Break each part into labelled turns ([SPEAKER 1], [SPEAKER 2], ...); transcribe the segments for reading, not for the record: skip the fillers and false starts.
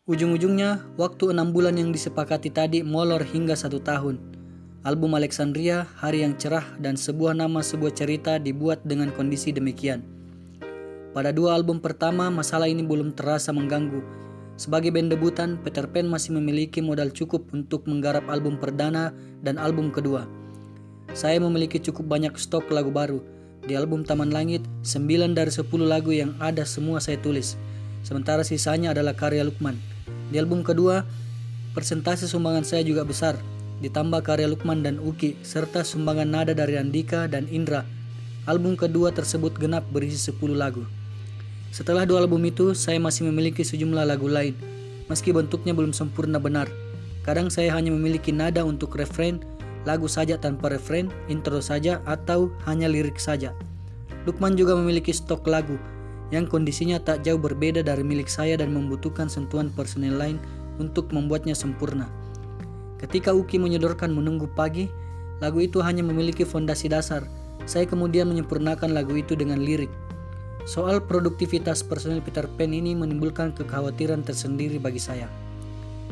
[SPEAKER 1] Ujung-ujungnya, waktu 6 bulan yang disepakati tadi molor hingga 1 tahun. Album Alexandria, Hari yang Cerah, dan sebuah nama sebuah cerita dibuat dengan kondisi demikian. Pada 2 album pertama, masalah ini belum terasa mengganggu. Sebagai band debutan, Peter Pan masih memiliki modal cukup untuk menggarap album perdana dan album kedua. Saya memiliki cukup banyak stok lagu baru. Di album Taman Langit, 9 dari 10 lagu yang ada semua saya tulis. Sementara sisanya adalah karya Lukman. Di album kedua, persentase sumbangan saya juga besar, ditambah karya Lukman dan Uki, serta sumbangan nada dari Andika dan Indra. Album kedua tersebut genap berisi 10 lagu. Setelah 2 album itu, saya masih memiliki sejumlah lagu lain, meski bentuknya belum sempurna benar. Kadang saya hanya memiliki nada untuk refrain, lagu saja tanpa refrain, intro saja, atau hanya lirik saja. Lukman juga memiliki stok lagu, yang kondisinya tak jauh berbeda dari milik saya dan membutuhkan sentuhan personel lain untuk membuatnya sempurna. Ketika Uki menyodorkan Menunggu Pagi, lagu itu hanya memiliki fondasi dasar. Saya kemudian menyempurnakan lagu itu dengan lirik. Soal produktivitas personel Peter Pan ini menimbulkan kekhawatiran tersendiri bagi saya.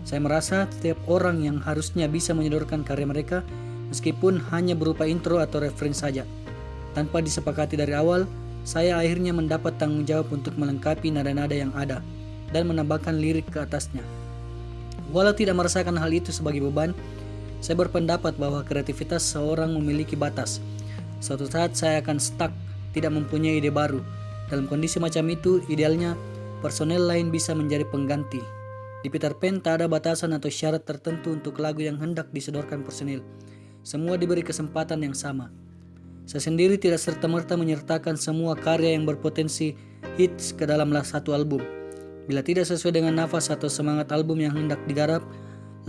[SPEAKER 1] Saya merasa setiap orang yang harusnya bisa menyodorkan karya mereka, meskipun hanya berupa intro atau refrain saja. Tanpa disepakati dari awal, saya akhirnya mendapat tanggung jawab untuk melengkapi nada-nada yang ada dan menambahkan lirik ke atasnya. Walau tidak merasakan hal itu sebagai beban, saya berpendapat bahwa kreativitas seorang memiliki batas. Suatu saat saya akan stuck, tidak mempunyai ide baru. Dalam kondisi macam itu, idealnya personel lain bisa menjadi pengganti. Di Peter Pan tak ada batasan atau syarat tertentu untuk lagu yang hendak disodorkan personel. Semua diberi kesempatan yang sama. Saya sendiri tidak serta-merta menyertakan semua karya yang berpotensi hits ke dalam satu album. Bila tidak sesuai dengan nafas atau semangat album yang hendak digarap,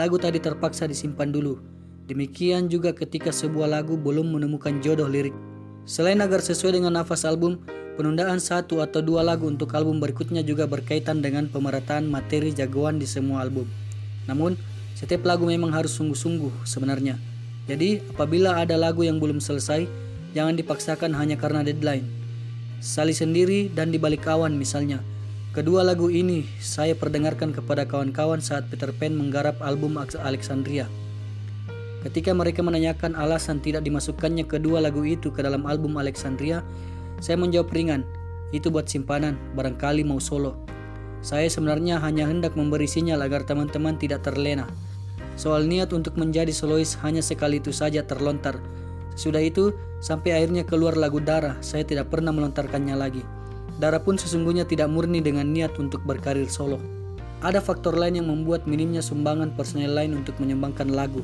[SPEAKER 1] lagu tadi terpaksa disimpan dulu. Demikian juga ketika sebuah lagu belum menemukan jodoh lirik. Selain agar sesuai dengan nafas album, penundaan 1 atau 2 lagu untuk album berikutnya juga berkaitan dengan pemerataan materi jagoan di semua album. Namun, setiap lagu memang harus sungguh-sungguh sebenarnya. Jadi, apabila ada lagu yang belum selesai, jangan dipaksakan hanya karena deadline. Sali Sendiri dan Di Balik Awan misalnya. Kedua lagu ini saya perdengarkan kepada kawan-kawan saat Peter Pan menggarap album Alexandria. Ketika mereka menanyakan alasan tidak dimasukkannya kedua lagu itu ke dalam album Alexandria, saya menjawab ringan, itu buat simpanan, barangkali mau solo. Saya sebenarnya hanya hendak memberi sinyal agar teman-teman tidak terlena. Soal niat untuk menjadi solois hanya sekali itu saja terlontar. Sudah itu, sampai akhirnya keluar lagu Darah, saya tidak pernah melontarkannya lagi. Darah pun sesungguhnya tidak murni dengan niat untuk berkarir solo. Ada faktor lain yang membuat minimnya sumbangan personel lain untuk menyumbangkan lagu,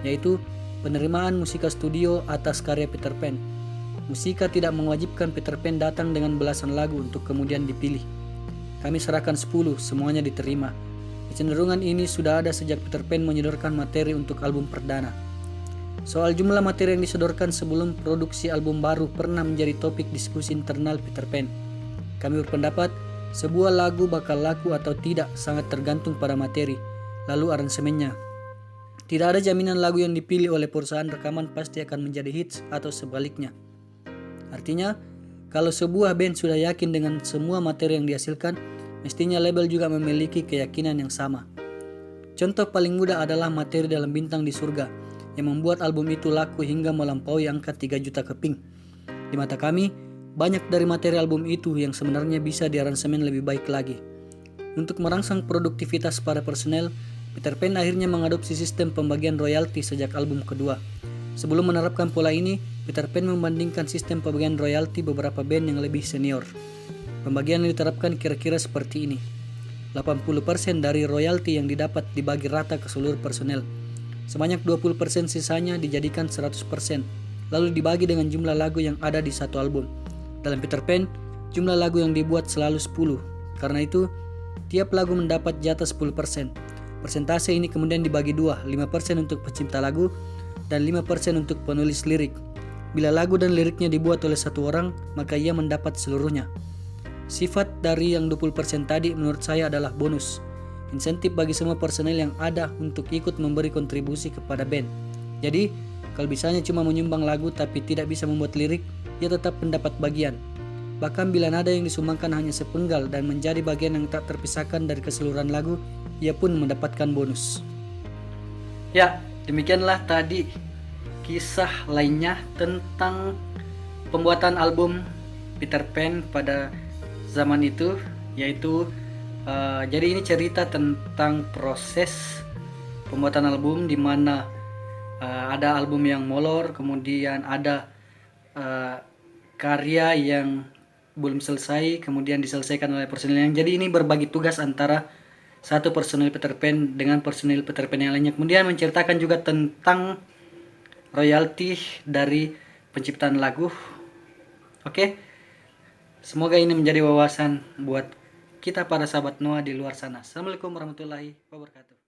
[SPEAKER 1] yaitu penerimaan musika studio atas karya Peter Pan. Musika tidak mewajibkan Peter Pan datang dengan belasan lagu untuk kemudian dipilih. Kami serahkan 10, semuanya diterima. Kecenderungan ini sudah ada sejak Peter Pan menyodorkan materi untuk album perdana. Soal jumlah materi yang disodorkan sebelum produksi album baru pernah menjadi topik diskusi internal Peter Pan. Kami berpendapat, sebuah lagu bakal laku atau tidak sangat tergantung pada materi, lalu aransemennya. Tidak ada jaminan lagu yang dipilih oleh perusahaan rekaman pasti akan menjadi hits atau sebaliknya. Artinya, kalau sebuah band sudah yakin dengan semua materi yang dihasilkan, mestinya label juga memiliki keyakinan yang sama. Contoh paling mudah adalah materi dalam Bintang di Surga, yang membuat album itu laku hingga melampaui angka 3 juta keping. Di mata kami, banyak dari materi album itu yang sebenarnya bisa diaransemen lebih baik lagi. Untuk merangsang produktivitas para personel, Peter Pan akhirnya mengadopsi sistem pembagian royalti sejak album kedua. Sebelum menerapkan pola ini, Peter Pan membandingkan sistem pembagian royalti beberapa band yang lebih senior. Pembagian yang diterapkan kira-kira seperti ini. 80% dari royalti yang didapat dibagi rata ke seluruh personel. Sebanyak 20% sisanya dijadikan 100%, lalu dibagi dengan jumlah lagu yang ada di satu album. Dalam Peter Pan, jumlah lagu yang dibuat selalu 10. Karena itu, tiap lagu mendapat jatah 10%. Persentase ini kemudian dibagi 2, 5% untuk pencipta lagu dan 5% untuk penulis lirik. Bila lagu dan liriknya dibuat oleh satu orang, maka ia mendapat seluruhnya. Sifat dari yang 20% tadi menurut saya adalah bonus. Insentif bagi semua personel yang ada untuk ikut memberi kontribusi kepada band. Jadi, kalau bisanya cuma menyumbang lagu tapi tidak bisa membuat lirik, ia tetap mendapat bagian. Bahkan bila nada yang disumbangkan hanya sepenggal dan menjadi bagian yang tak terpisahkan dari keseluruhan lagu, ia pun mendapatkan bonus. Ya, demikianlah tadi kisah lainnya tentang pembuatan album Peter Pan pada zaman itu, yaitu jadi ini cerita tentang proses pembuatan album, di mana ada album yang molor, kemudian ada karya yang belum selesai, kemudian diselesaikan oleh personil yang. Jadi ini berbagi tugas antara satu personil Peter Pan dengan personil Peter Pan yang lainnya. Kemudian menceritakan juga tentang royalti dari penciptaan lagu. Oke, semoga ini menjadi wawasan buat kita para sahabat Noah di luar sana. Assalamualaikum warahmatullahi wabarakatuh.